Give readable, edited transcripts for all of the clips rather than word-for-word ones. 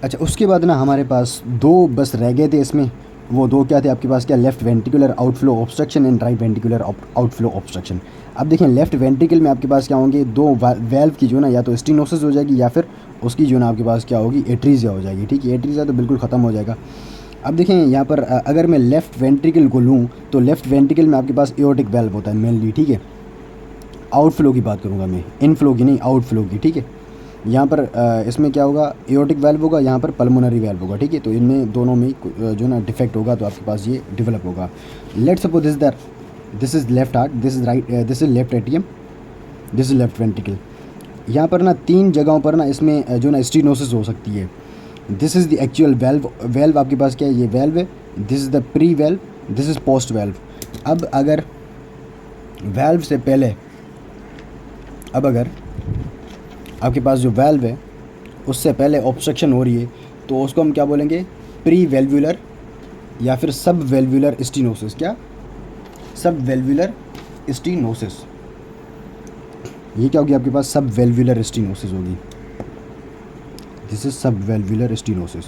अच्छा, उसके बाद ना हमारे पास दो बस रह गए थे इसमें। वो दो क्या थे आपके पास? क्या, left ventricular outflow obstruction and right ventricular outflow obstruction. अब देखें, लेफ़्ट वेंट्रिकल में आपके पास क्या होंगे, दो वेल्व की जो ना या तो स्टेनोसिस हो जाएगी या फिर उसकी जो ना आपके पास क्या होगी, एट्रीजिया हो जाएगी। ठीक है, एट्रीजिया तो बिल्कुल ख़त्म हो जाएगा। अब देखें यहाँ पर अगर मैं लेफ़्ट वेंट्रिकल को लूँ तो लेफ़्ट वेंट्रिकल में आपके पास एओर्टिक वेल्व होता है मेनली। ठीक है, आउटफ्लो की बात करूँगा मैं, इनफ्लो की नहीं, आउटफ्लो की। ठीक है, यहाँ पर इसमें क्या होगा, एओर्टिक वेल्व होगा, यहाँ पर पल्मोनरी वेल्व होगा। ठीक है, तो इनमें दोनों में जो ना डिफेक्ट होगा तो आपके पास ये डेवलप होगा। Let's suppose this is left heart, this is right, this is left atrium, this is left ventricle. यहाँ पर ना तीन जगहों पर ना इसमें जो ना स्टीनोसिस हो सकती है। This is the actual valve आपके पास क्या है, ये वेल्व है। This is the pre valve, this is post valve. अब अगर वेल्व से पहले, अब अगर आपके पास जो वेल्व है उससे पहले ऑब्स्ट्रक्शन हो रही है तो उसको हम क्या बोलेंगे, प्री वेल्वुलर या फिर सब वेल्वुलर स्टीनोसिस। क्या, सब वेल्वुलर स्टीनोसिस। ये क्या होगी आपके पास, सब वेल्वुलर स्टीनोसिस होगी। दिस इज सब वेल्वुलर स्टीनोसिस।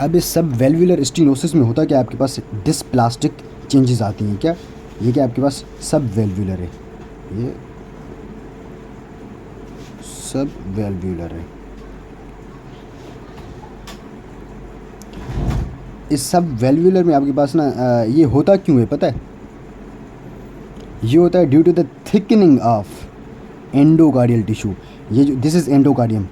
अब इस सब वेल्वुलर स्टीनोसिस में होता क्या, आपके पास डिस्प्लास्टिक चेंजेस आती हैं। क्या, ये क्या आपके पास सब वेल्वुलर है, ये सब वेल्वुलर है। इस सब वेल्वुलर में आपके पास ना ये होता क्यों है पता है? ये होता है due to the thickening of endocardial tissue. ये जो दिस इज़ एंडोकार्डियम,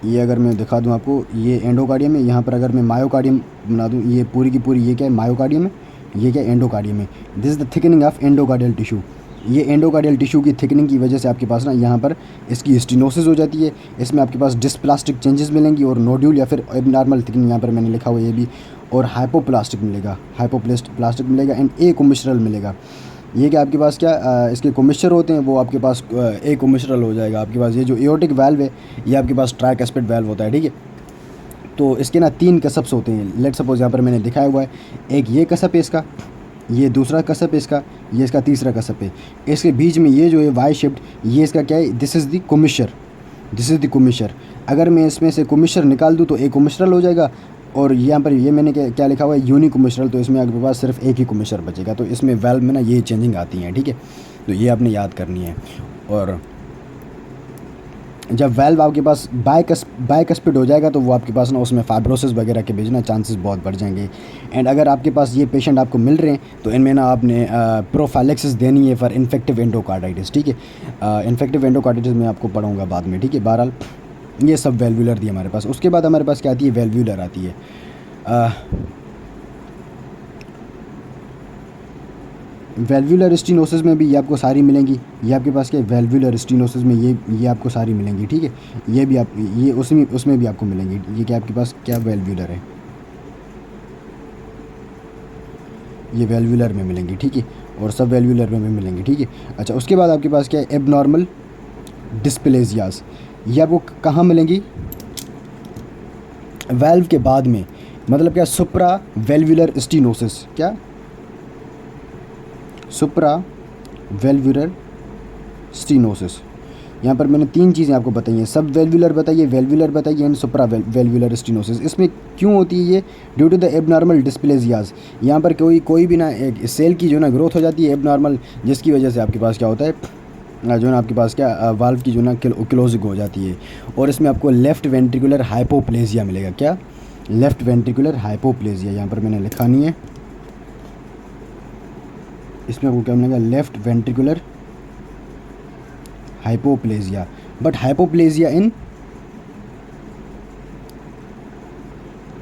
ये अगर मैं दिखा दूं आपको, ये एंडोकार्डियम है। यहाँ पर अगर मैं मायोकार्डियम बना दूं, ये पूरी की पूरी ये क्या है, मायोकार्डियम है, ये क्या, एंडोकार्डियम है। This is the thickening of endocardial tissue. ये एंडोकार्डियल टिश्यू की थिकनिंग की वजह से आपके पास ना यहाँ पर इसकी स्टीनोसिस हो जाती है। इसमें आपके पास डिस्प्लास्टिक चेंजेस मिलेंगी और नोड्यूल या फिर एबनॉर्मल थिकनिंग, यहाँ पर मैंने लिखा हुआ ये भी, और हाइपोप्लास्टिक मिलेगा, हाइपोप्लास्टिक मिलेगा एंड ए कोमिस्ट्रल मिलेगा। ये क्या आपके पास क्या इसके कोमिस्चर होते हैं, वो आपके पास ए कोमिस्ट्रल हो जाएगा आपके पास। ये जो एओर्टिक वेल्व है ये आपके पास ट्राइकस्पिड वेल्व होता है। ठीक है, तो इसके ना तीन कसप्स होते हैं। लेट सपोज यहाँ पर मैंने दिखाया हुआ है, एक ये कसप है इसका, ये दूसरा कसप है इसका, ये इसका तीसरा कसप है। इसके बीच में ये जो है वाई शिफ्ट, ये इसका क्या है, this is the commixture, this is the commixture. अगर मैं इसमें से कोमिस्चर निकाल दूँ तो एक कोमिस्ट्रल हो जाएगा, और यहाँ पर ये मैंने क्या लिखा हुआ है, यूनिक कोमिस्ट्रल, तो इसमें आपके पास सिर्फ एक ही कोमिस्चर बचेगा। तो इसमें वेल्व में ना ये चेंजिंग आती हैं। ठीक है, तो ये आपने याद करनी है। और जब वेल्व आपके पास बाइकस्पिड हो जाएगा तो वो आपके पास ना उसमें फाइब्रोसिस वगैरह के भेजना चांसेस बहुत बढ़ जाएंगे। एंड अगर आपके पास ये पेशेंट आपको मिल रहे हैं तो इनमें ना आपने प्रोफाइलेक्सिस देनी है फॉर इन्फेक्टिव एंडोकार्डाइटिस। ठीक है, इन्फेक्टिव एंडोकार्डाइटिस मैं आपको पढ़ाऊँगा बाद में। ठीक है, बहरहाल ये सब वेल्वुलर थी हमारे पास। उसके बाद हमारे पास क्या आती है, वेल्वुलर आती है। वेल्वुलर स्टीनोसिस में भी ये आपको सारी मिलेंगी। ये आपके पास क्या, वेल्वुलर स्टीनोसिस में ये आपको सारी मिलेंगी। ठीक है, ये भी आप, ये उसमें भी आपको मिलेंगी। ये क्या आपके पास क्या, वेल्वुलर है, ये वेल्वुलर में मिलेंगी। ठीक है, और सब वेल्वुलर में भी मिलेंगी। ठीक है, अच्छा, उसके बाद आपके पास क्या है, एबनॉर्मल डिस्प्लेजियाज। ये आपको कहाँ मिलेंगी, वेल्व के बाद में, मतलब क्या, सुप्रा वेल्वुलर स्टीनोसिस। क्या, सुप्रा वेल्वुलर स्टीनोसिस। यहाँ पर मैंने तीन चीज़ें आपको बताई हैं, सब वेल्वुलर बताइए, वेल्वुलर बताइए एंड सुप्रा वेल्वुलर स्टीनोसिस। इसमें क्यों होती है ये, ड्यू टू द एबनॉर्मल डिस्प्लेजियाज। यहाँ पर कोई भी ना एक सेल की जो ना ग्रोथ हो जाती है एबनॉर्मल, जिसकी वजह से आपके पास क्या होता है, जो ना आपके पास क्या, वाल्व की जो ना क्लोजिंग हो जाती है। और इसमें आपको लेफ़्ट वेंट्रिकुलर हाइपोप्लेजिया मिलेगा। क्या, लेफ़्ट वेंट्रिकुलर हाइपोप्लेजिया, यहाँ पर मैंने लिखा नहीं है, इसमें आपको क्या मिलेगा, left ventricular hypoplasia, but hypoplasia in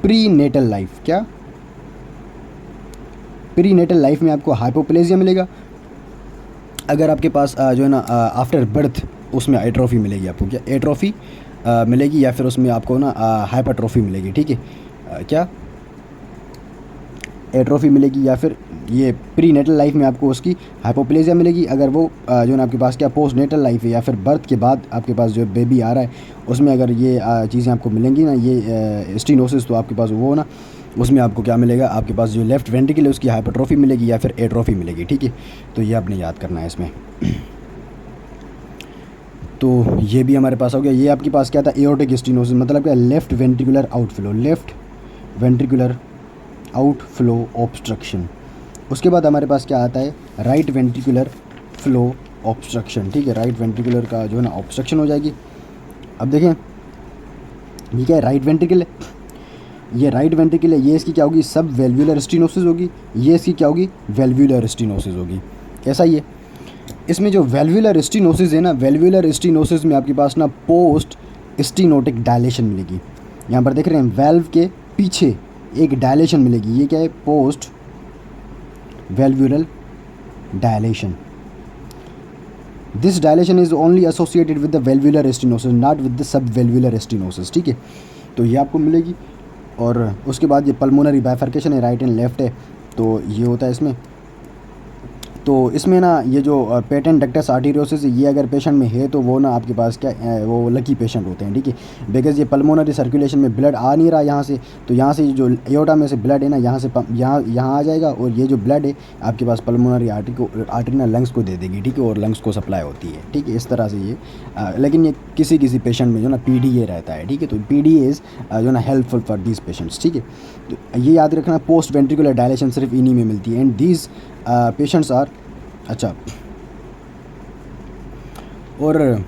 prenatal life. क्या, प्री नेटल लाइफ में आपको हाइपोप्लेजिया मिलेगा। अगर आपके पास जो है ना आफ्टर बर्थ, उसमें एट्रोफी मिलेगी आपको। क्या, एट्रोफी मिलेगी, या फिर उसमें आपको ना हाइपरट्रोफी मिलेगी। ठीक है, क्या, एट्रोफी मिलेगी, या फिर ये प्री नेटल लाइफ में आपको उसकी हाइपोप्लेजिया मिलेगी। अगर वो जो ना आपके पास क्या, पोस्ट नेटल लाइफ है, या फिर बर्थ के बाद आपके पास जो बेबी आ रहा है, उसमें अगर ये चीज़ें आपको मिलेंगी ना, ये स्टीनोसिस, तो आपके पास वो ना, उसमें आपको क्या मिलेगा, आपके पास जो लेफ़्ट वेंट्रिकल है उसकी हाइपरट्रोफी मिलेगी या फिर एट्रोफी मिलेगी। ठीक है, तो ये आपने याद करना है इसमें। तो ये भी हमारे पास हो गया। ये आपके पास क्या था, एओर्टिक स्टेनोसिस, मतलब क्या, left ventricular outflow, left ventricular outflow obstruction. उसके बाद हमारे पास क्या आता है, राइट वेंट्रिकुलर फ्लो ऑब्स्ट्रक्शन। ठीक है, राइट वेंट्रिकुलर का जो है ना ऑब्स्ट्रक्शन हो जाएगी। अब देखें ये क्या है, राइट वेंट्रिकल है, ये राइट वेंट्रिकल है, ये इसकी क्या होगी, सब वेल्वुलर स्टेनोसिस होगी, ये इसकी क्या होगी, वेल्वुलर स्टेनोसिस होगी। ऐसा ही है, इसमें जो वेल्वुलर स्टेनोसिस है ना, वेल्वुलर स्टेनोसिस में आपके पास ना पोस्ट स्टेनोटिक डायलेशन मिलेगी। यहाँ पर देख रहे हैं वेल्व के पीछे एक डायलेशन मिलेगी, ये क्या है, post valvular dilation. This dilation is only associated with the valvular stenosis, not with the sub valvular stenosis. ठीक है, तो ये आपको मिलेगी। और उसके बाद ये पल्मोनरी बाइफर्केशन है, राइट एंड लेफ्ट है, तो ये होता है इसमें। तो इसमें ना ये जो पेटेंट डक्टस आर्टेरियोसिस, ये अगर पेशेंट में है तो वो ना आपके पास क्या वो लकी पेशेंट होते हैं। ठीक है, बिकॉज ये पल्मोनरी सर्कुलेशन में ब्लड आ नहीं रहा यहाँ से, तो यहाँ से जो एओर्टा में से ब्लड है ना, यहाँ से यहाँ आ जाएगा, और ये जो ब्लड है आपके पास पल्मोनरी आर्टरी ना लंग्स को दे देगी। ठीक है, और लंग्स को सप्लाई होती है। ठीक है, इस तरह से ये लेकिन ये किसी किसी पेशेंट में जो ना PDA रहता है। ठीक है, तो PDA इज़ जो ना हेल्पफुल फॉर दीज पेशेंट्स। ठीक है, तो ये याद रखना, पोस्ट वेंट्रिकुलर डायलेशन सिर्फ इन्हीं में मिलती है, एंड दीज पेशेंट्स आर, अच्छा, और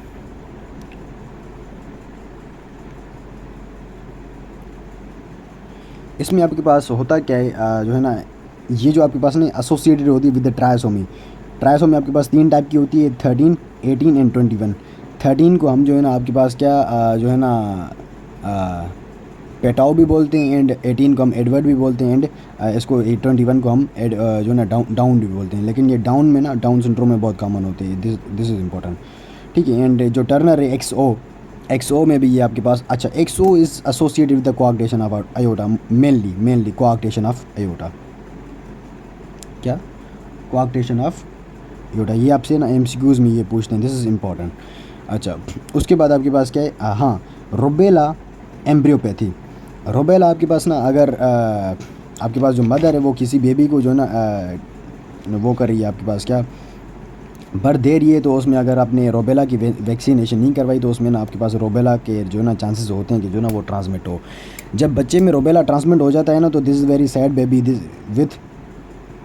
इसमें आपके पास होता क्या है, जो है ना, ये जो आपके पास ना एसोसिएटेड होती है विद द ट्रायसोमी। ट्रायसोमी आपके पास 3 टाइप की होती है, 13, 18 एंड 21। 13 को हम जो है ना आपके पास क्या जो है ना पेटाओ भी बोलते हैं, एंड 18 को हम एडवर्ड भी बोलते हैं, एंड इसको 21 को हम जो है ना डाउन भी बोलते हैं। लेकिन ये डाउन में ना, डाउन सिंड्रोम में बहुत कॉमन होते हैं, दिस इज़ इम्पोर्टेंट। ठीक है, एंड जो टर्नर है XO में भी ये आपके पास, अच्छा, XO is associated with the कोआक्टेशन of iota, mainly कोआक्टेशन of iota, क्या, कोआक्टेशन ऑफ आयोटा। ये आपसे ना MCQs में ये पूछते हैं, दिस इज़ इम्पोर्टेंट। अच्छा, उसके बाद आपके पास क्या है, हाँ, रूबेला एम्ब्रियोपैथी। रूबेला आपके पास ना, अगर आपके पास जो मदर है वो किसी बेबी को जो ना वो कर रही है, आपके पास क्या बर्थ दे रही है, तो उसमें अगर आपने रूबेला की वैक्सीनेशन नहीं करवाई तो उसमें ना आपके पास रूबेला के जो ना चांसेस होते हैं कि जो ना वो ट्रांसमिट हो। जब बच्चे में रूबेला ट्रांसमिट हो जाता है ना, तो this is very sad baby, this with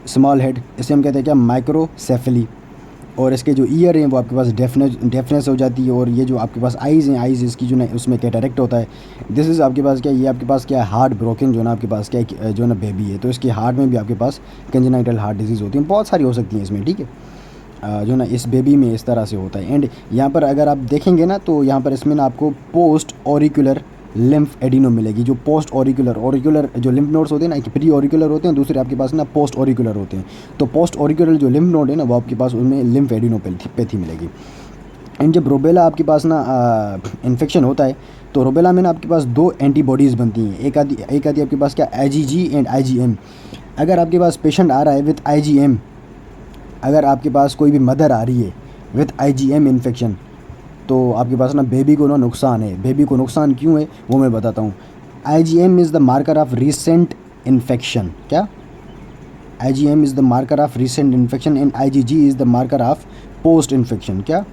small head, इसे हम कहते हैं क्या, माइक्रोसेफली। और इसके जो ईयर हैं वो आपके पास डेफनेस हो जाती है, और ये जो आपके पास आइज़ हैं, आइज़ इसकी जो ना उसमें कैटरेक्ट होता है। दिस इज़ आपके पास क्या, ये आपके पास क्या है, हार्ट ब्रोकन जो ना आपके पास क्या जो ना बेबी है, तो इसके हार्ट में भी आपके पास कंजेनाइटल हार्ट डिजीज़ होती है, बहुत सारी हो सकती हैं इसमें। ठीक है, जो ना इस बेबी में इस तरह से होता है। एंड यहाँ पर अगर आप देखेंगे ना, तो यहाँ पर इसमें ना आपको पोस्ट ऑरिकुलर लिम्फ एडिनो मिलेगी। जो पोस्ट ऑरिकुलर जो लिम्फ नोड्स होते हैं ना, एक प्री ऑरिकुलर होते हैं, दूसरे आपके पास ना पोस्ट ऑरिकुलर होते हैं। तो पोस्ट ऑरिकुलर जो लिम्फ नोड है ना, वो आपके पास उनमें लिम्फ एडिनोपैथी मिलेगी। एंड जब रूबेला आपके पास ना इन्फेक्शन होता है, तो रूबेला में ना आपके पास 2 एंटीबॉडीज़ बनती हैं, एक आधी आपके पास क्या, IgG एंड IgM। अगर आपके पास पेशेंट आ रहा है विथ IgM, अगर आपके पास कोई भी मदर आ रही है विथ IgM इन्फेक्शन, तो आपके पास ना बेबी को ना नुकसान है। बेबी को नुकसान क्यों है वो मैं बताता हूँ। IgM is the marker of recent infection, क्या, IgM is the marker of recent infection, and IgG is the marker of post infection. क्या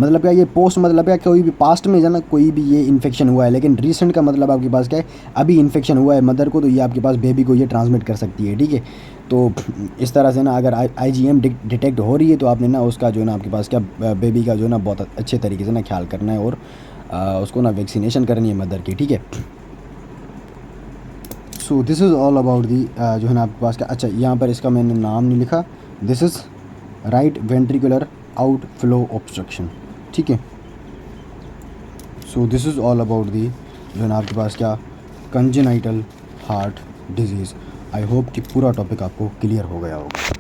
मतलब क्या, ये पोस्ट मतलब क्या, कोई भी पास्ट में जाना कोई भी ये इन्फेक्शन हुआ है, लेकिन रीसेंट का मतलब आपके पास क्या है, अभी इन्फेक्शन हुआ है मदर को, तो ये आपके पास बेबी को ये ट्रांसमिट कर सकती है। ठीक है, तो इस तरह से ना अगर IgM डिटेक्ट हो रही है, तो आपने ना उसका जो है ना आपके पास क्या बेबी का जो है ना बहुत अच्छे तरीके से ना ख्याल करना है, और उसको ना वैक्सीनेशन करनी है मदर की। ठीक है, so this is all about the जो है ना आपके पास क्या, अच्छा, यहाँ पर इसका मैंने नाम नहीं लिखा, this is right ventricular outflow obstruction. ठीक है, so this is all about the जो है ना आपके पास क्या, congenital heart disease. I hope कि पूरा टॉपिक आपको क्लियर हो गया होगा।